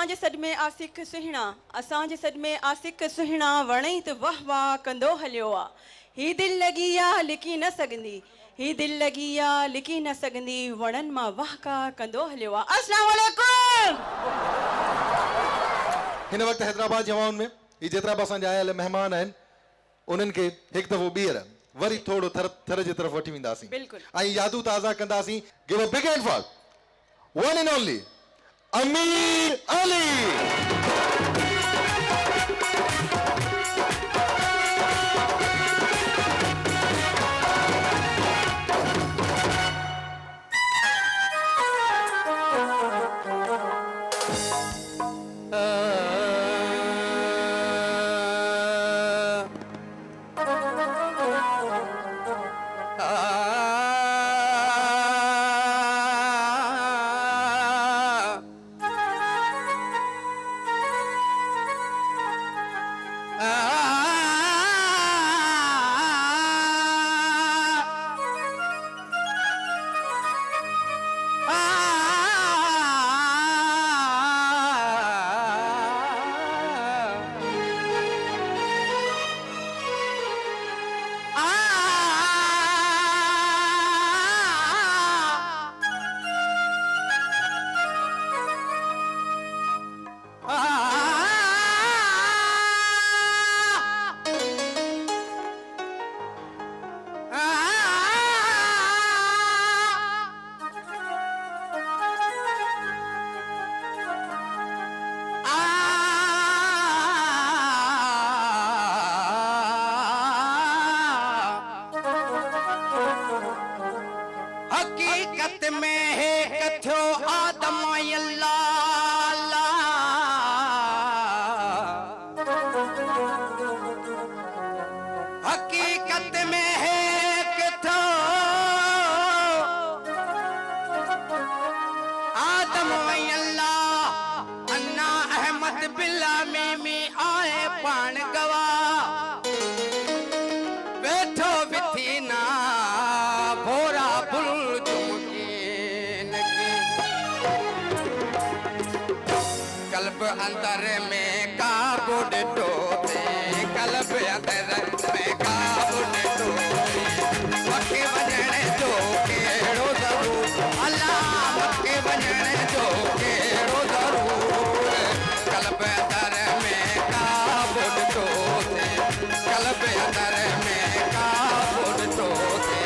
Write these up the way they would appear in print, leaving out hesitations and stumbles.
असांजे सदमे आसिक सुहिणा असांजे सदमे आसिक सुहिणा वणई त वाह वाह कंदो हलियो आ ही दिल लगी आ लिकी न सघंदी ही दिल लगी आ लिकी न सघंदी वणन मां वाह का कंदो हलियो आ। अस्सलाम वालेकुम। हिन वक्त हैदराबाद जवान में ये जेतरा भी असांजा आयल मेहमान आहिनि उन्हनि खे हिकु दफ़ो ॿीहर वरी थोरो थर जे तरफ़ वठी वेंदासीं बिल्कुल ऐं यादूं ताज़ा कंदासीं। Give a big hand for one and only अमीर अली। हकीकत में है कथो आदम अल्लाह हकीकत में है कथो आदम अल्लाह अन्ना अहमद बिल्ला में आए पान गवा बैठो बिथी ना भोरा बुल कल्ब अंदर में काबू डिठो थे कल्ब अंदर में काबू डिठो मके वजने जो केड़ो ज़रूर अल्लाह मके वजने जो केड़ो ज़रूर कल्ब अंदर में काबू डिठो थे कल्ब अंदर में काबू डिठो थे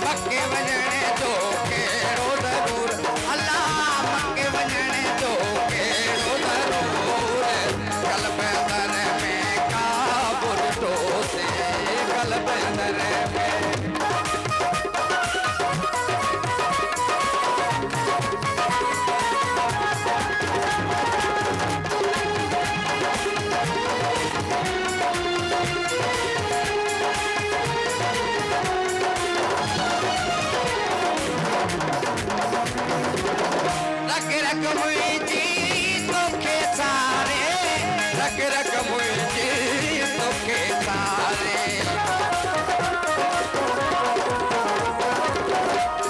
मके वजने जो केड़ो ज़रूर अल्लाह मके वजने जो केड़ो कल्ब अंदर में काबू डिठो थे कल्ब अंदर में रख रख मुझी तोखे सारे रख रख मुझी तोखे सारे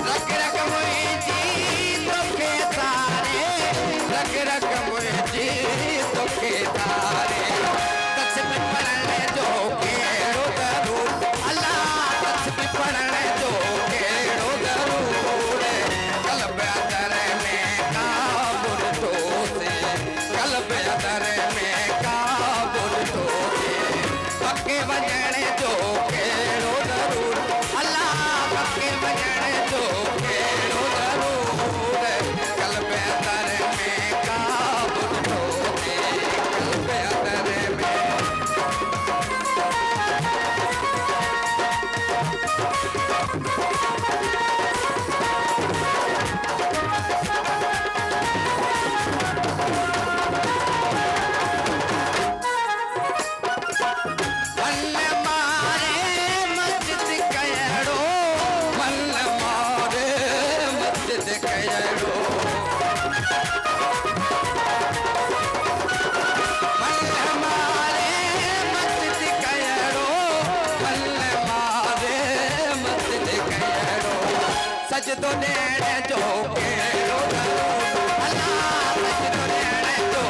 रख रख मुझी तोखे सारे रख रख मुझी तोखे सारे तस्बीह पढ़ने जो केड़ो ज़रूर अल्लाह तस्बीह पढ़ने जो केड़ो ज़रूर कल्ब अंदर में काबू डिठो थे कल्ब अंदर में काबू डिठो थे मके वजने जो केड़ो ज़रूर अल्लाह मके वजने जो केड़ो ज़रूर कल्ब अंदर में काबू डिठो थे कल्ब अंदर में सजदो ॾियण जो केड़ो ज़रूर अल्लाह सजदो ॾियण जो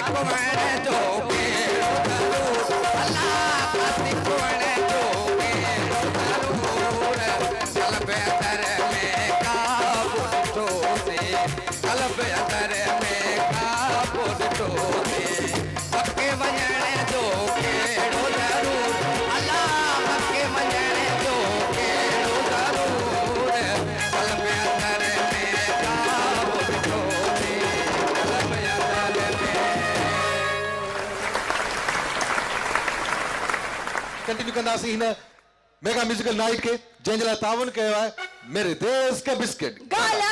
सिखवण जो केड़ो ज़रूर अल्लाह का सिखवण जो केड़ो ज़रूर कल्ब अंदर में काबू ॾिठो से कल्ब अंदर में काबू ॾिठो से मके वञण जो केड़ो ज़रूर अल्लाह मके वञण जो केड़ो ज़रूर कल्ब अंदर में काबू ॾिठो से कल्ब अंदर में कंटिन्यू कंदासीं हिन मेगा म्यूजिकल नाइट के जंहिंजे लाइ तावन कयो आहे मेरे देश के बिस्किट गाला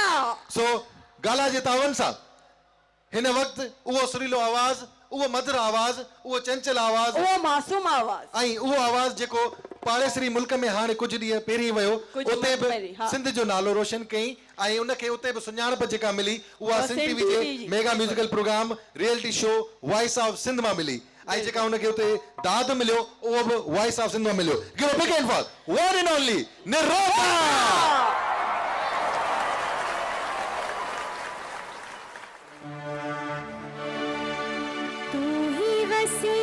सो गाला जे तावन सां हिन वक़्तु उहो सुरीलो आवाज़ उहो मधुर आवाज़ उहो चंचल आवाज़ वो मासूम आवाज ऐं उहो आवाज़ जेको पाड़ेसरी मुल्क में हाणे कुझु ॾींहं पहिरीं वियो कुझु उते वक़्तु बि पहिरीं, हा। सिंध जो नालो रोशन कयईं ऐं उनखे उते बि सुञाणप जेका मिली उहा सिंध टीवी जे जी। Mega musical programme reality show voice of Sindh मां मिली ऐं जेका उनखे उते दाद मिलियो उहो बि वॉइस ऑफ सिंध मां मिलियो give a big hand for one and only निरोधा तू ही वसी